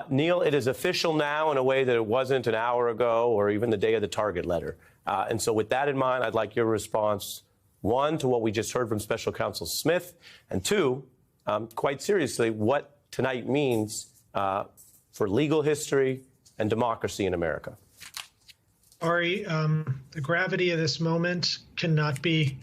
Neil, it is official now in a way that it wasn't an hour ago or even the day of the target letter. And so with that in mind, I'd like your response, one, to what we just heard from Special Counsel Smith, and two, quite seriously, what tonight means for legal history and democracy in America. Ari, the gravity of this moment cannot be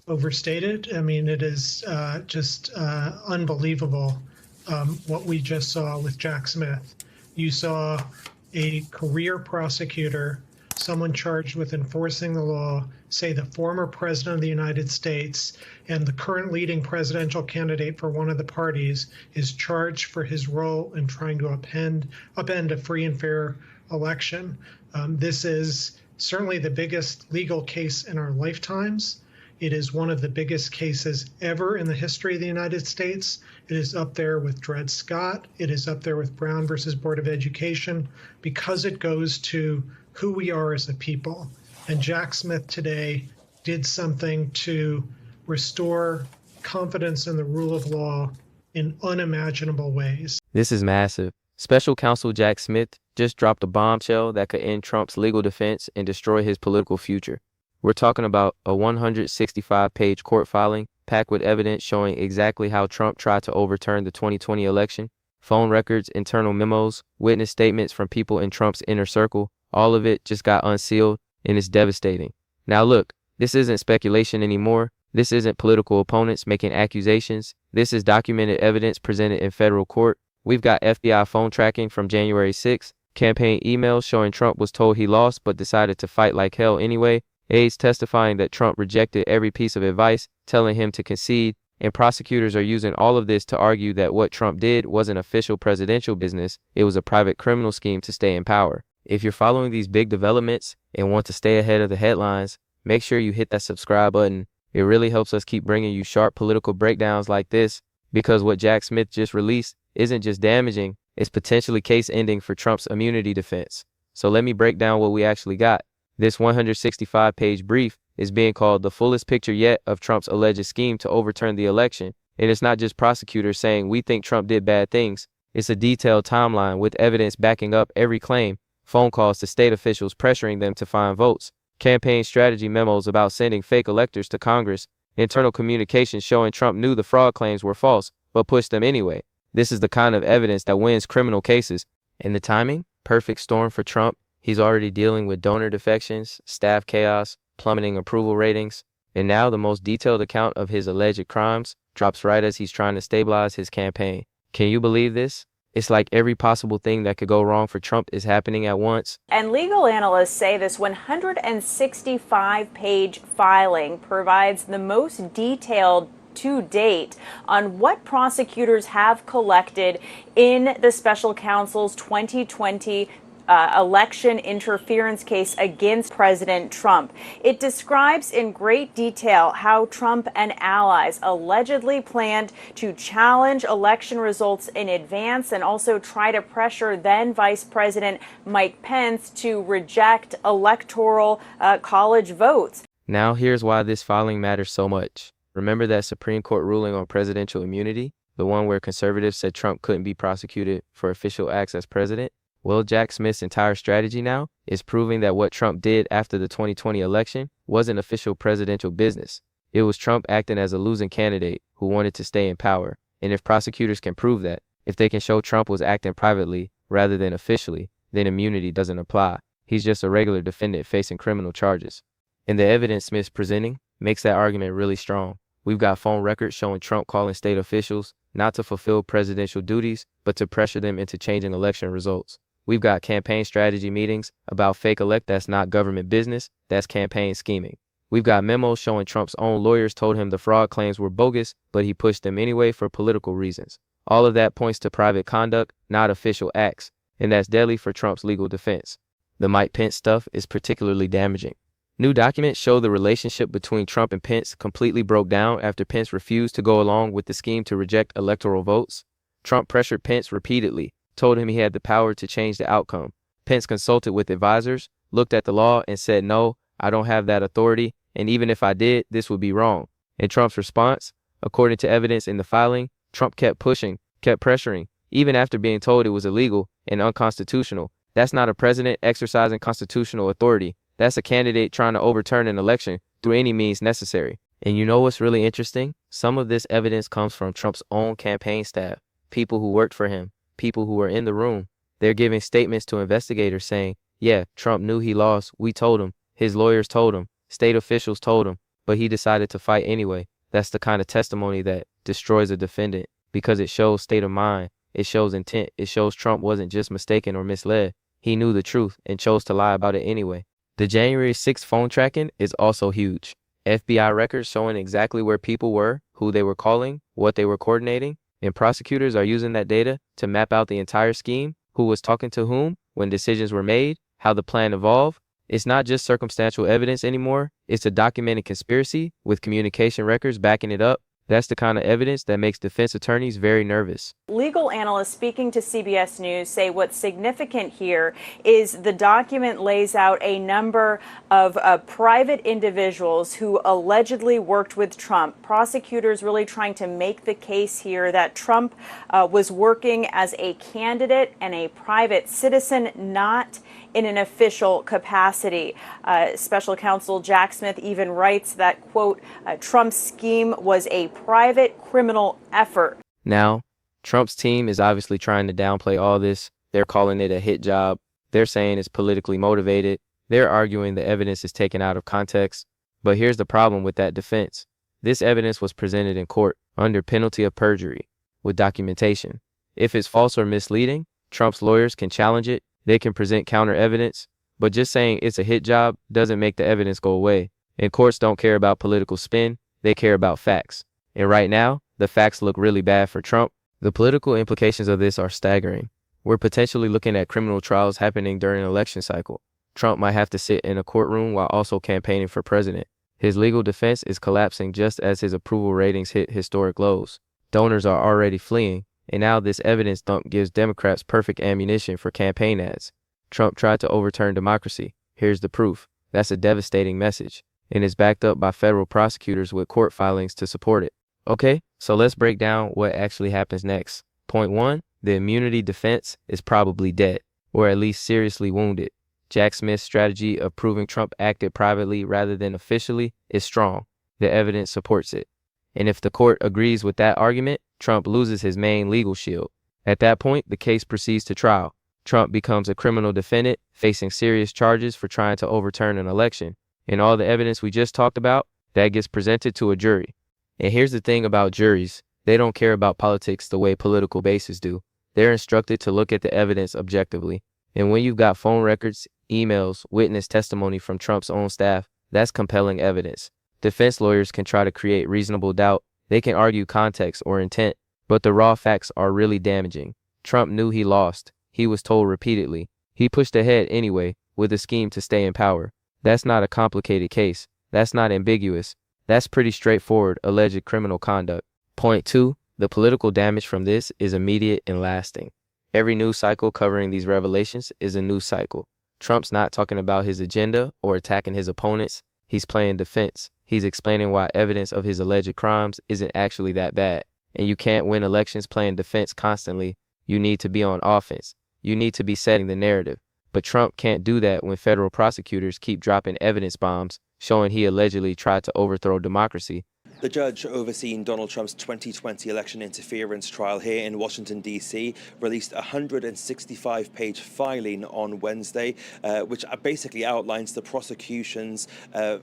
overstated. I mean, it is just unbelievable what we just saw with Jack Smith. You saw a career prosecutor, someone charged with enforcing the law, say the former president of the United States and the current leading presidential candidate for one of the parties is charged for his role in trying to upend a free and fair election. This is certainly the biggest legal case in our lifetimes. It is one of the biggest cases ever in the history of the United States. It is up there with Dred Scott. It is up there with Brown versus Board of Education because it goes to who we are as a people. And Jack Smith today did something to restore confidence in the rule of law in unimaginable ways. This is massive. Special Counsel Jack Smith just dropped a bombshell that could end Trump's legal defense and destroy his political future. We're talking about a 165-page court filing packed with evidence showing exactly how Trump tried to overturn the 2020 election, phone records, internal memos, witness statements from people in Trump's inner circle. All of it just got unsealed, and it's devastating. Now look, this isn't speculation anymore. This isn't political opponents making accusations. This is documented evidence presented in federal court. We've got FBI phone tracking from January 6th, campaign emails showing Trump was told he lost but decided to fight like hell anyway, aides testifying that Trump rejected every piece of advice, telling him to concede, and prosecutors are using all of this to argue that what Trump did wasn't official presidential business, it was a private criminal scheme to stay in power. If you're following these big developments and want to stay ahead of the headlines, make sure you hit that subscribe button. It really helps us keep bringing you sharp political breakdowns like this, because what Jack Smith just released isn't just damaging, it's potentially case-ending for Trump's immunity defense. So let me break down what we actually got. This 165-page brief is being called the fullest picture yet of Trump's alleged scheme to overturn the election. And it's not just prosecutors saying we think Trump did bad things. It's a detailed timeline with evidence backing up every claim, phone calls to state officials pressuring them to find votes, campaign strategy memos about sending fake electors to Congress, internal communications showing Trump knew the fraud claims were false, but pushed them anyway. This is the kind of evidence that wins criminal cases. And the timing? Perfect storm for Trump. He's already dealing with donor defections, staff chaos, plummeting approval ratings, and now the most detailed account of his alleged crimes drops right as he's trying to stabilize his campaign. Can you believe this? It's like every possible thing that could go wrong for Trump is happening at once. And legal analysts say this 165-page filing provides the most detailed to date on what prosecutors have collected in the special counsel's 2020 election interference case against President Trump. It describes in great detail how Trump and allies allegedly planned to challenge election results in advance and also try to pressure then Vice President Mike Pence to reject electoral college votes. Now here's why this filing matters so much. Remember that Supreme Court ruling on presidential immunity? The one where conservatives said Trump couldn't be prosecuted for official acts as president? Well, Jack Smith's entire strategy now is proving that what Trump did after the 2020 election wasn't official presidential business. It was Trump acting as a losing candidate who wanted to stay in power. And if prosecutors can prove that, if they can show Trump was acting privately rather than officially, then immunity doesn't apply. He's just a regular defendant facing criminal charges. And the evidence Smith's presenting makes that argument really strong. We've got phone records showing Trump calling state officials not to fulfill presidential duties, but to pressure them into changing election results. We've got campaign strategy meetings about fake elect. That's not government business. That's campaign scheming. We've got memos showing Trump's own lawyers told him the fraud claims were bogus, but he pushed them anyway for political reasons. All of that points to private conduct, not official acts, and that's deadly for Trump's legal defense. The Mike Pence stuff is particularly damaging. New documents show the relationship between Trump and Pence completely broke down after Pence refused to go along with the scheme to reject electoral votes. Trump pressured Pence repeatedly, told him he had the power to change the outcome. Pence consulted with advisors, looked at the law, and said, "No, I don't have that authority, and even if I did, this would be wrong." And Trump's response? According to evidence in the filing, Trump kept pushing, kept pressuring, even after being told it was illegal and unconstitutional. That's not a president exercising constitutional authority. That's a candidate trying to overturn an election through any means necessary. And you know what's really interesting? Some of this evidence comes from Trump's own campaign staff, people who worked for him, people who were in the room. They're giving statements to investigators saying, yeah, Trump knew he lost. We told him. His lawyers told him. State officials told him. But he decided to fight anyway. That's the kind of testimony that destroys a defendant because it shows state of mind. It shows intent. It shows Trump wasn't just mistaken or misled. He knew the truth and chose to lie about it anyway. The January 6th phone tracking is also huge. FBI records showing exactly where people were, who they were calling, what they were coordinating, and prosecutors are using that data to map out the entire scheme, who was talking to whom, when decisions were made, how the plan evolved. It's not just circumstantial evidence anymore. It's a documented conspiracy with communication records backing it up. That's the kind of evidence that makes defense attorneys very nervous. Legal analysts speaking to CBS News say what's significant here is the document lays out a number of private individuals who allegedly worked with Trump. Prosecutors really trying to make the case here that Trump was working as a candidate and a private citizen, not in an official capacity. Special Counsel Jack Smith even writes that, quote, Trump's scheme was a private criminal effort. Now, Trump's team is obviously trying to downplay all this. They're calling it a hit job. They're saying it's politically motivated. They're arguing the evidence is taken out of context. But here's the problem with that defense. This evidence was presented in court under penalty of perjury with documentation. If it's false or misleading, Trump's lawyers can challenge it. They can present counter evidence. But just saying it's a hit job doesn't make the evidence go away. And courts don't care about political spin. They care about facts. And right now, the facts look really bad for Trump. The political implications of this are staggering. We're potentially looking at criminal trials happening during an election cycle. Trump might have to sit in a courtroom while also campaigning for president. His legal defense is collapsing just as his approval ratings hit historic lows. Donors are already fleeing, and now this evidence dump gives Democrats perfect ammunition for campaign ads. Trump tried to overturn democracy. Here's the proof. That's a devastating message, and is backed up by federal prosecutors with court filings to support it. Okay, so let's break down what actually happens next. Point 1, the immunity defense is probably dead, or at least seriously wounded. Jack Smith's strategy of proving Trump acted privately rather than officially is strong. The evidence supports it. And if the court agrees with that argument, Trump loses his main legal shield. At that point, the case proceeds to trial. Trump becomes a criminal defendant, facing serious charges for trying to overturn an election. And all the evidence we just talked about, that gets presented to a jury. And here's the thing about juries. They don't care about politics the way political bases do. They're instructed to look at the evidence objectively. And when you've got phone records, emails, witness testimony from Trump's own staff, that's compelling evidence. Defense lawyers can try to create reasonable doubt. They can argue context or intent, but the raw facts are really damaging. Trump knew he lost. He was told repeatedly. He pushed ahead anyway with a scheme to stay in power. That's not a complicated case. That's not ambiguous. That's pretty straightforward alleged criminal conduct. Point 2, the political damage from this is immediate and lasting. Every news cycle covering these revelations is a news cycle. Trump's not talking about his agenda or attacking his opponents. He's playing defense. He's explaining why evidence of his alleged crimes isn't actually that bad. And you can't win elections playing defense constantly. You need to be on offense. You need to be setting the narrative. But Trump can't do that when federal prosecutors keep dropping evidence bombs showing he allegedly tried to overthrow democracy. The judge overseeing Donald Trump's 2020 election interference trial here in Washington, D.C., released a 165-page filing on Wednesday, which basically outlines the prosecution's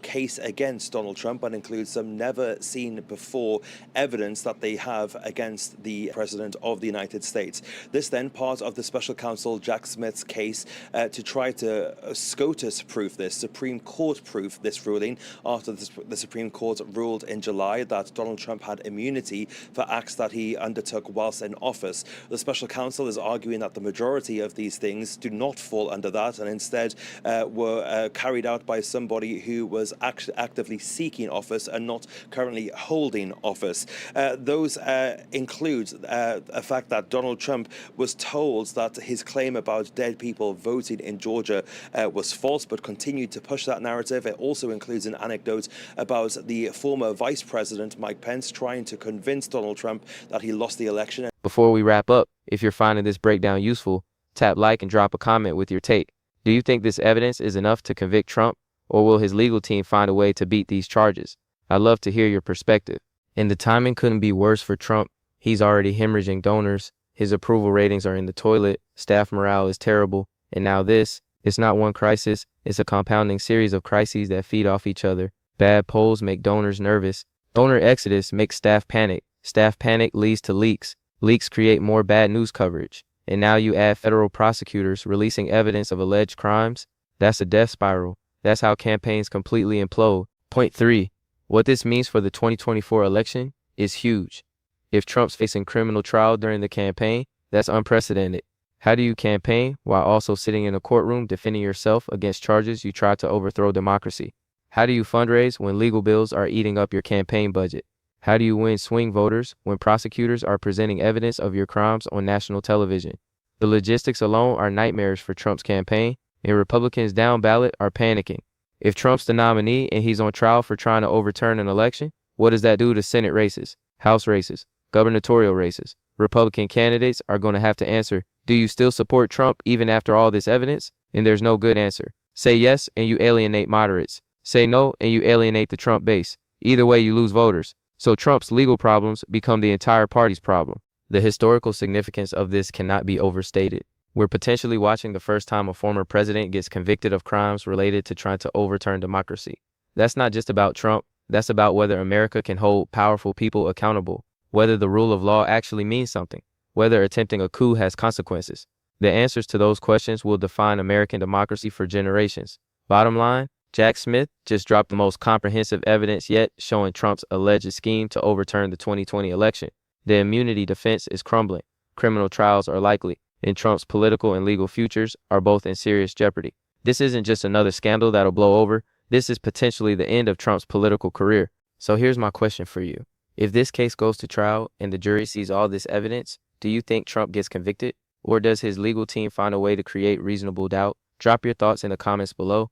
case against Donald Trump and includes some never-seen-before evidence that they have against the President of the United States. This then part of the Special Counsel Jack Smith's case to try to SCOTUS-proof this, Supreme Court-proof this ruling after the Supreme Court ruled in July that Donald Trump had immunity for acts that he undertook whilst in office. The special counsel is arguing that the majority of these things do not fall under that and instead were carried out by somebody who was actively seeking office and not currently holding office. Those include a fact that Donald Trump was told that his claim about dead people voting in Georgia was false, but continued to push that narrative. It also includes an anecdote about the former vice President Mike Pence trying to convince Donald Trump that he lost the election. Before we wrap up, if you're finding this breakdown useful, tap like and drop a comment with your take. Do you think this evidence is enough to convict Trump, or will his legal team find a way to beat these charges? I'd love to hear your perspective. And the timing couldn't be worse for Trump. He's already hemorrhaging donors. His approval ratings are in the toilet. Staff morale is terrible. And now this. It's not one crisis. It's a compounding series of crises that feed off each other. Bad polls make donors nervous. Donor exodus makes staff panic. Staff panic leads to leaks. Leaks create more bad news coverage. And now you add federal prosecutors releasing evidence of alleged crimes. That's a death spiral. That's how campaigns completely implode. Point 3. What this means for the 2024 election is huge. If Trump's facing criminal trial during the campaign, that's unprecedented. How do you campaign while also sitting in a courtroom defending yourself against charges you tried to overthrow democracy? How do you fundraise when legal bills are eating up your campaign budget? How do you win swing voters when prosecutors are presenting evidence of your crimes on national television? The logistics alone are nightmares for Trump's campaign, and Republicans down ballot are panicking. If Trump's the nominee and he's on trial for trying to overturn an election, what does that do to Senate races, House races, gubernatorial races? Republican candidates are going to have to answer, do you still support Trump even after all this evidence? And there's no good answer. Say yes and you alienate moderates. Say no and you alienate the Trump base. Either way, you lose voters. So Trump's legal problems become the entire party's problem. The historical significance of this cannot be overstated. We're potentially watching the first time a former president gets convicted of crimes related to trying to overturn democracy. That's not just about Trump. That's about whether America can hold powerful people accountable, whether the rule of law actually means something, whether attempting a coup has consequences. The answers to those questions will define American democracy for generations. Bottom line, Jack Smith just dropped the most comprehensive evidence yet showing Trump's alleged scheme to overturn the 2020 election. The immunity defense is crumbling. Criminal trials are likely, and Trump's political and legal futures are both in serious jeopardy. This isn't just another scandal that'll blow over. This is potentially the end of Trump's political career. So here's my question for you. If this case goes to trial and the jury sees all this evidence, do you think Trump gets convicted? Or does his legal team find a way to create reasonable doubt? Drop your thoughts in the comments below.